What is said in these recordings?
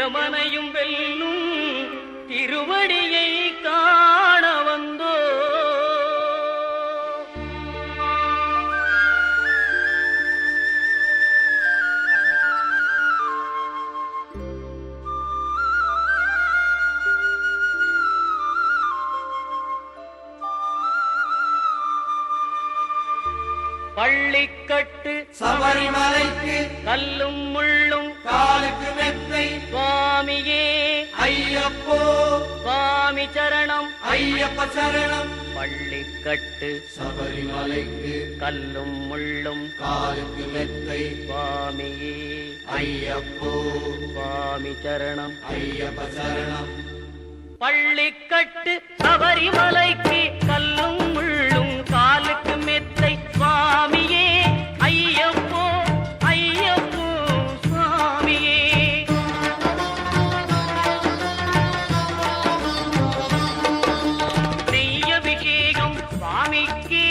யமனையும் வெல்லும் திருவடியை காண வந்தோ. பள்ளிக்கட்டு சபரிமலைக்கு கல்லும் முள்ளும் காலுக்கு மெத்தை சுவாமியே ஐயப்போ சுவாமி சரணம் ஐயப்ப சரணம். பள்ளிக்கட்டு சபரிமலைக்கு கல்லும் முள்ளும் காலுக்கு மெத்தை சுவாமியே ஐயப்போ சுவாமி சரணம் ஐயப்ப சரணம். பள்ளிக்கட்டு சபரிமலைக்கு கல்லும் முள்ளும் காலுக்கு மெத்தை சுவாமியே ஐயப்போ ஐயப்போ சுவாமியே. நெய்யபிஷேகம் சுவாமிக்கே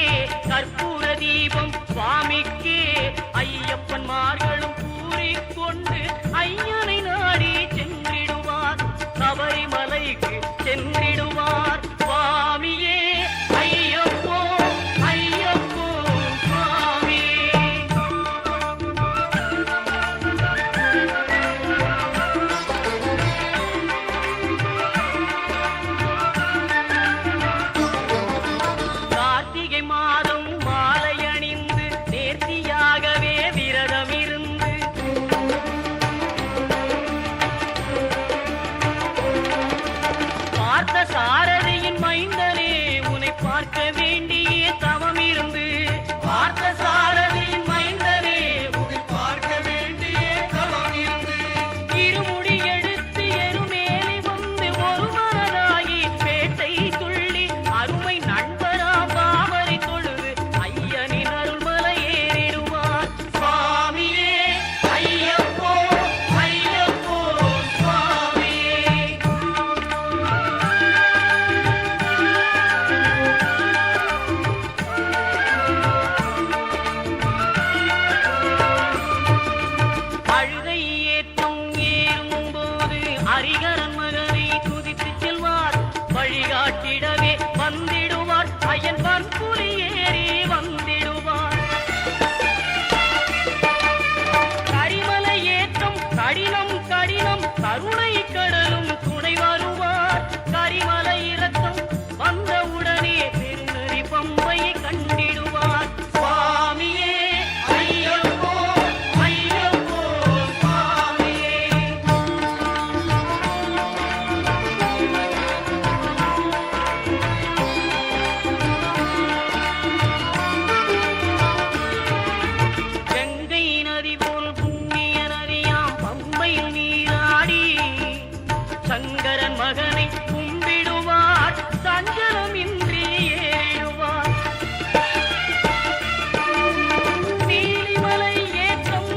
கற்பூர தீபம் சுவாமிக்கே ஐயப்பன்மார்களும் கூறிக்கொண்டு ஐயனை நாடி சென்றிடுவார் சபரிமலைக்கு சென்றிடுவார் சுவாமியே ஐயப்போ ஐயப்போ சுவாமியே. கார்த்திகை மாதம் மாலை அணிந்து நேர்த்தியாகவே விரதம் இருந்து பார்த்த சாரதியின் மைந்தனே உன்னை பார்க்க வேண்டிய தவம் இருந்து பார்த்த சாரதியின் மைந்தனே உன்னை பார்க்க வேண்டிய தவம் இருந்து இருமுடி எடுத்து எருமேலி வந்து ஒரு மனதாகி பேட்டை துள்ளி அருமை நண்பரா பாவரை தொழுது ஐயனின் அருள்மலை ஏறிடுவார் சுவாமியே ஐயப்போ ஐயப்போ சுவாமியே. அழுதை ஏற்றும் ஏறும்போது ஹரிகரன் மகனை துதித்து செல்வார் வழிகாட்டிடவே வந்திடுவார் ஐயன் பன்புலி ஏறி வந்திடுவார். கரிமலை ஏற்றம் கடினம் கடினம் கருணை கடலும் துணை வருவார். கரிமலை இறக்கம் வந்தவுடனே திருநெறி பம்பையை கண்டிடுவார் சுவாமியே ஐயப்போ ஐயப்போ சுவாமியே. கங்கை நதி போல் புண்ணிய நதியாம் பம்பையில் நீராடி சங்கரன் மகனை கும்பிடுவார் சஞ்சலமின்றி ஏறிடுவார். நீலிமலை ஏற்றம்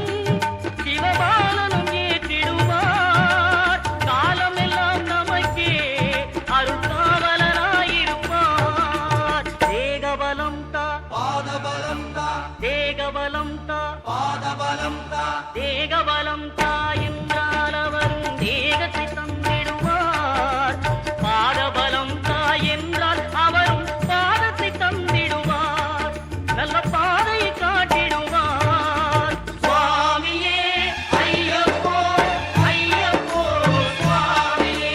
சிவபாலனும் ஏற்றிடுவார். காலமெல்லாம் நமக்கே அருள்காவலராயிருப்பார். தேகபலம் தா பாதபலம் தா தேகபலம் தா பாதபலம் தா தேகபலம் தா என்றால் அவரும் தேகத்தை தந்திடுவார். பாதபலம் தா என்றால் அவரும் பாதத்தை தந்திடுவார். நல்ல பாதையை காட்டிடுவார் சுவாமியே ஐயப்போ ஐயப்போ சுவாமியே.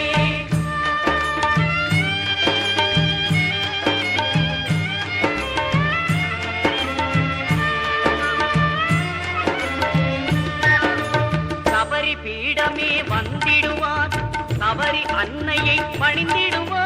சபரி பீடமே வந்திடுவார். சபரி அன்னையை பணிந்திடுவார்.